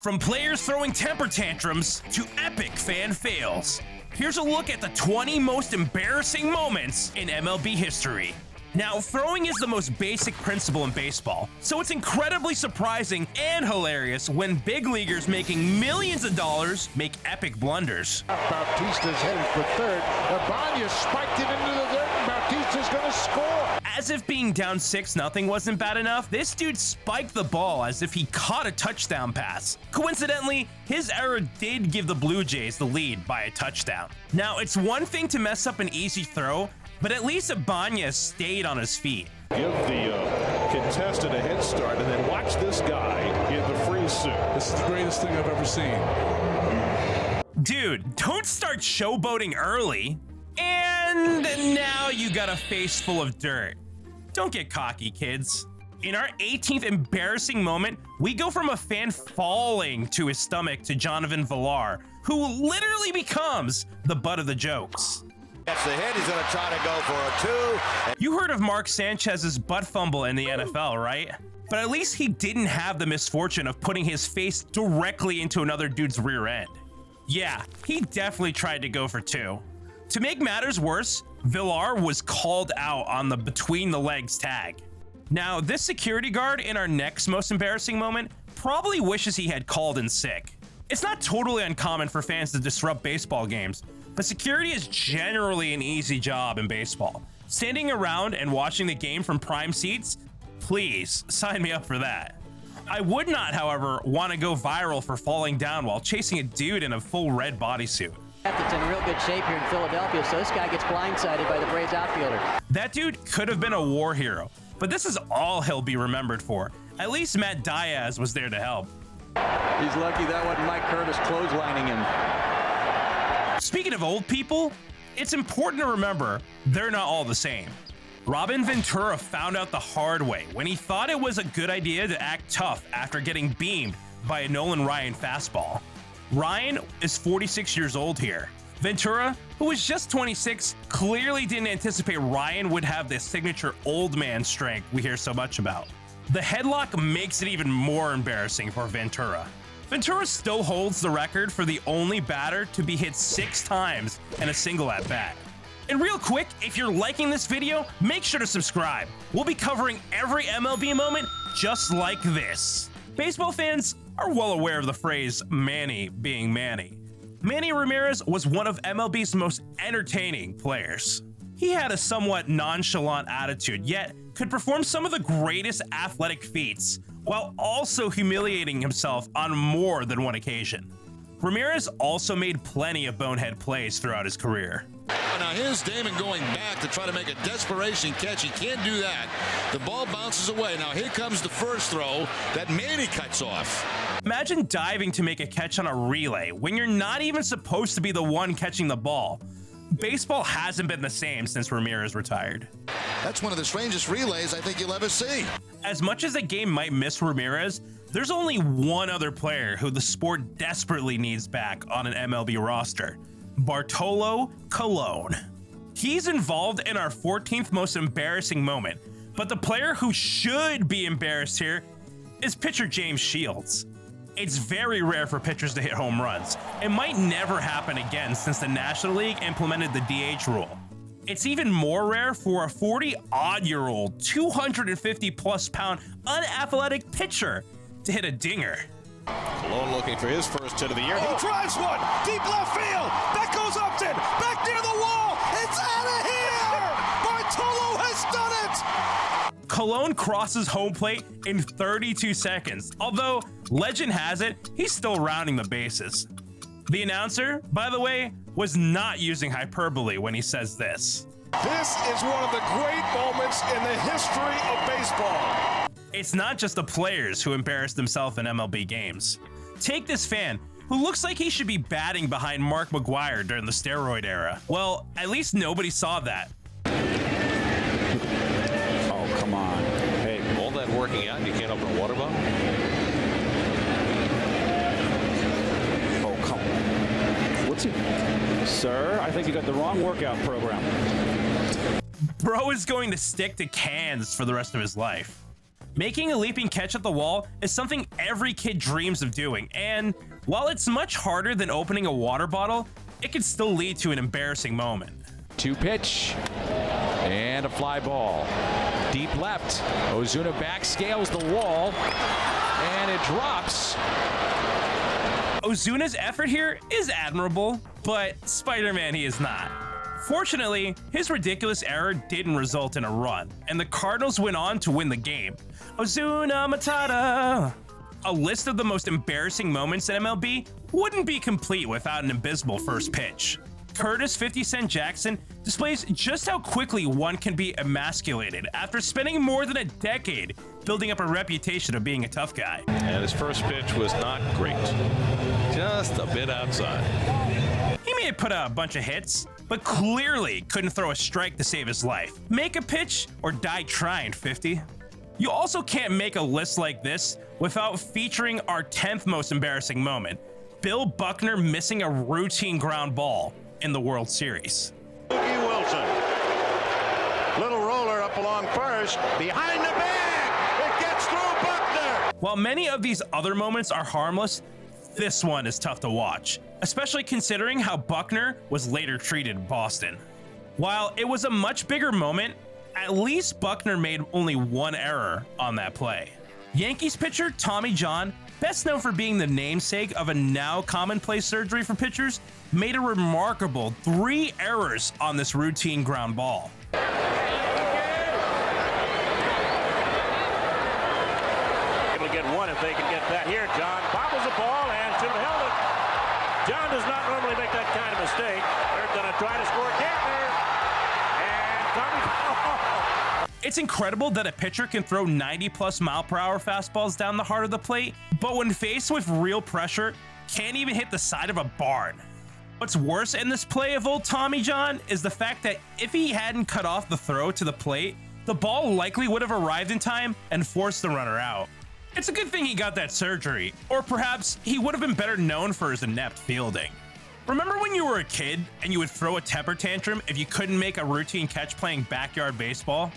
From players throwing temper tantrums to epic fan fails, here's a look at the 20 most embarrassing moments in MLB history. Now, throwing is the most basic principle in baseball, so it's incredibly surprising and hilarious when big leaguers making millions of dollars make epic blunders. Bautista's headed for third. Abanya spiked it into the dirt, and Bautista's going to score. As if being down 6-0 wasn't bad enough, this dude spiked the ball as if he caught a touchdown pass. Coincidentally, his error did give the Blue Jays the lead by a touchdown. Now, it's one thing to mess up an easy throw, but at least Abanya stayed on his feet. Give the contestant a head start and then watch this guy in the freeze suit. This is the greatest thing I've ever seen. Dude, don't start showboating early. And now you got a face full of dirt. Don't get cocky, kids. In our 18th embarrassing moment, we go from a fan falling to his stomach to Jonathan Villar, who literally becomes the butt of the jokes. Gets the hit, he's going to try to go for a 2. You heard of Mark Sanchez's butt fumble in the NFL, right? But at least he didn't have the misfortune of putting his face directly into another dude's rear end. Yeah, he definitely tried to go for 2. To make matters worse, Villar was called out on the between the legs tag. Now, this security guard in our next most embarrassing moment probably wishes he had called in sick. It's not totally uncommon for fans to disrupt baseball games, but security is generally an easy job in baseball. Standing around and watching the game from prime seats? Please, sign me up for that. I would not, however, want to go viral for falling down while chasing a dude in a full red bodysuit. That's in real good shape here in Philadelphia, so this guy gets blindsided by the Braves outfielder. That dude could have been a war hero, but this is all he'll be remembered for. At least Matt Diaz was there to help. He's lucky that wasn't Mike Curtis clotheslining him. Speaking of old people, it's important to remember they're not all the same. Robin Ventura found out the hard way when he thought it was a good idea to act tough after getting beamed by a Nolan Ryan fastball. Ryan is 46 years old here. Ventura, who was just 26, clearly didn't anticipate Ryan would have this signature old man strength we hear so much about. The headlock makes it even more embarrassing for Ventura. Ventura still holds the record for the only batter to be hit 6 times in a single at-bat. And real quick, if you're liking this video, make sure to subscribe. We'll be covering every MLB moment just like this. Baseball fans are well aware of the phrase Manny being Manny. Manny Ramirez was one of MLB's most entertaining players. He had a somewhat nonchalant attitude, yet could perform some of the greatest athletic feats, while also humiliating himself on more than one occasion. Ramirez also made plenty of bonehead plays throughout his career. Now here's Damon going back to try to make a desperation catch. He can't do that. The ball bounces away. Now here comes the first throw that Manny cuts off. Imagine diving to make a catch on a relay when you're not even supposed to be the one catching the ball. Baseball hasn't been the same since Ramirez retired. That's one of the strangest relays I think you'll ever see. As much as the game might miss Ramirez, there's only one other player who the sport desperately needs back on an MLB roster: Bartolo Colon. He's involved in our 14th most embarrassing moment, but the player who should be embarrassed here is pitcher James Shields. It's very rare for pitchers to hit home runs. It might never happen again since the National League implemented the DH rule. It's even more rare for a 40-odd-year-old, 250-plus pound unathletic pitcher to hit a dinger. Colon looking for his first hit of the year. He drives one deep left field. That goes Upton back near the wall. It's out of here. Bartolo has done it. Colon crosses home plate in 32 seconds, although legend has it he's still rounding the bases. The announcer, by the way, was not using hyperbole when he says this. This is one of the great moments in the history of baseball. It's not just the players who embarrass themselves in MLB games. Take this fan, who looks like he should be batting behind Mark McGwire during the steroid era. Well, at least nobody saw that. Oh, come on. Hey, all that working out and you can't open a water bottle? Oh, come on. What's he? Sir, I think you got the wrong workout program. Bro is going to stick to cans for the rest of his life. Making a leaping catch at the wall is something every kid dreams of doing, and while it's much harder than opening a water bottle, it can still lead to an embarrassing moment. 2-pitch, and a fly ball. Deep left. Ozuna back scales the wall, and it drops. Ozuna's effort here is admirable, but Spider-Man he is not. Fortunately, his ridiculous error didn't result in a run, and the Cardinals went on to win the game. Ozuna Matata! A list of the most embarrassing moments in MLB wouldn't be complete without an abysmal first pitch. Curtis 50 Cent Jackson displays just how quickly one can be emasculated after spending more than a decade building up a reputation of being a tough guy. And his first pitch was not great. Just a bit outside. He may have put out a bunch of hits, but clearly couldn't throw a strike to save his life. Make a pitch or die trying, 50. You also can't make a list like this without featuring our 10th most embarrassing moment, Bill Buckner missing a routine ground ball in the World Series. Mookie Wilson. Little roller up along first. Behind the bag. It gets through Buckner. While many of these other moments are harmless, this one is tough to watch, especially considering how Buckner was later treated in Boston. While it was a much bigger moment, at least Buckner made only one error on that play. Yankees pitcher Tommy John, best known for being the namesake of a now commonplace surgery for pitchers, made a remarkable 3 errors on this routine ground ball. Able to get one if they can get that here. John bobbles the ball and should have held it. John does not normally make that kind of mistake. They're going to try to score Kantner. And Tommy. It's incredible that a pitcher can throw 90+ mile-per-hour fastballs down the heart of the plate, but when faced with real pressure, can't even hit the side of a barn. What's worse in this play of old Tommy John is the fact that if he hadn't cut off the throw to the plate, the ball likely would have arrived in time and forced the runner out. It's a good thing he got that surgery, or perhaps he would have been better known for his inept fielding. Remember when you were a kid and you would throw a temper tantrum if you couldn't make a routine catch playing backyard baseball?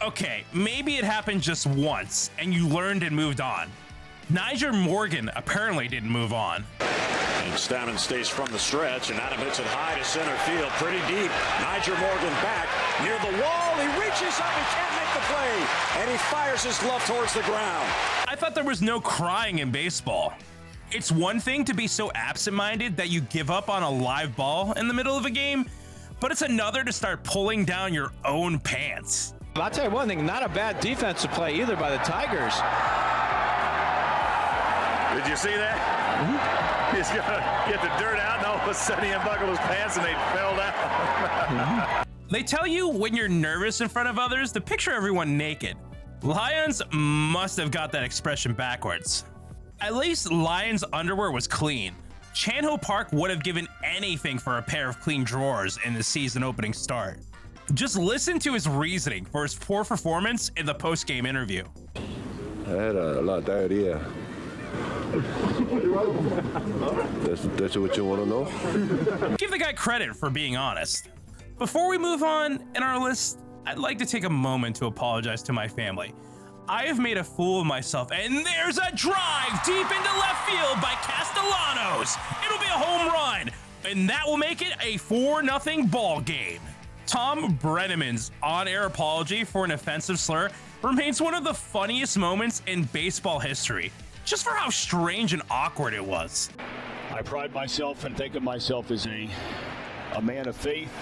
Okay, maybe it happened just once and you learned and moved on. Nyjer Morgan apparently didn't move on. And Stammen stays from the stretch, and Adam hits it high to center field, pretty deep. Nyjer Morgan back near the wall. He reaches up, he can't make the play, and he fires his glove towards the ground. I thought there was no crying in baseball. It's one thing to be so absent-minded that you give up on a live ball in the middle of a game, but it's another to start pulling down your own pants. I'll tell you one thing, not a bad defensive play either by the Tigers. Did you see that? He's going to get the dirt out, and all of a sudden he unbuckled his pants and they fell down. They tell you when you're nervous in front of others to picture everyone naked. Lions must have got that expression backwards. At least Lions' underwear was clean. Chan-Ho Park would have given anything for a pair of clean drawers in the season opening start. Just listen to his reasoning for his poor performance in the post-game interview. I had a lot of diarrhea. That's what you want to know? Give the guy credit for being honest. Before we move on in our list, I'd like to take a moment to apologize to my family. I have made a fool of myself, and there's a drive deep into left field by Castellanos. It'll be a home run, and that will make it a 4-0 ball game. Tom Brenneman's on-air apology for an offensive slur remains one of the funniest moments in baseball history, just for how strange and awkward it was. I pride myself and think of myself as a man of faith.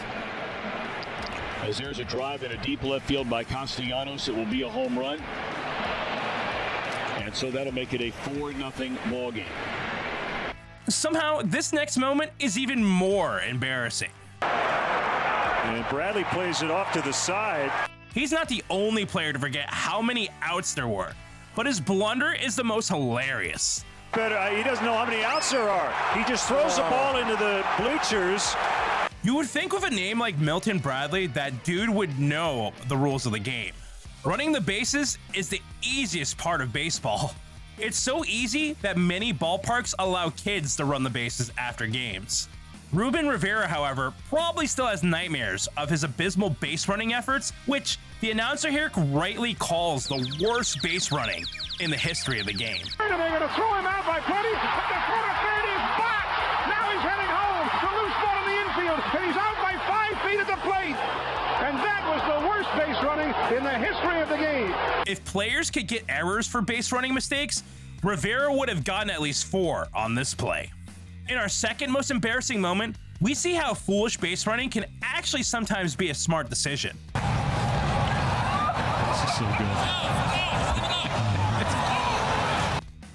As there's a drive in a deep left field by Castellanos, it will be a home run. And so that'll make it a 4-0 ball game. Somehow, this next moment is even more embarrassing. And Bradley plays it off to the side. He's not the only player to forget how many outs there were, but his blunder is the most hilarious. But he doesn't know how many outs there are. He just throws the ball into the bleachers. You would think with a name like Milton Bradley, that dude would know the rules of the game. Running the bases is the easiest part of baseball. It's so easy that many ballparks allow kids to run the bases after games. Ruben Rivera, however, probably still has nightmares of his abysmal base running efforts, which The announcer here rightly calls the worst base running in the history of the game. They're going to throw him out by plenty, but the corner third is back. Now he's heading home. The loose ball in the infield, and he's out by 5 feet at the plate. And that was the worst base running in the history of the game. If players could get errors for base running mistakes, Rivera would have gotten at least 4 on this play. In our second most embarrassing moment, we see how foolish base running can actually sometimes be a smart decision. This is so good.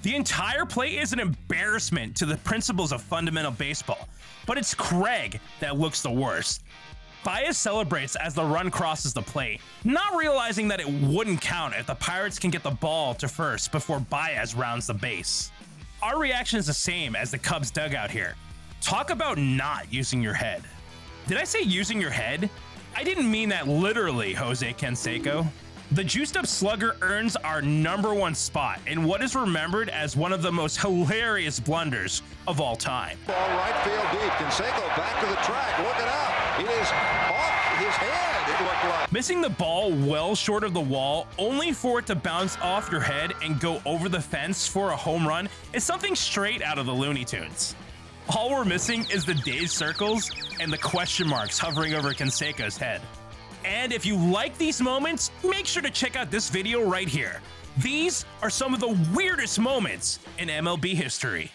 The entire play is an embarrassment to the principles of fundamental baseball, but it's Craig that looks the worst. Baez celebrates as the run crosses the plate, not realizing that it wouldn't count if the Pirates can get the ball to first before Baez rounds the base. Our reaction is the same as the Cubs dugout here. Talk about not using your head. Did I say using your head? I didn't mean that literally, Jose Canseco. The juiced up slugger earns our #1 spot in what is remembered as one of the most hilarious blunders of all time. Ball right field deep. Canseco back to the track. Looking out. It is off his head, it looked like. Missing the ball well short of the wall, only for it to bounce off your head and go over the fence for a home run, is something straight out of the Looney Tunes. All we're missing is the dazed circles and the question marks hovering over Canseco's head. And if you like these moments, make sure to check out this video right here. These are some of the weirdest moments in MLB history.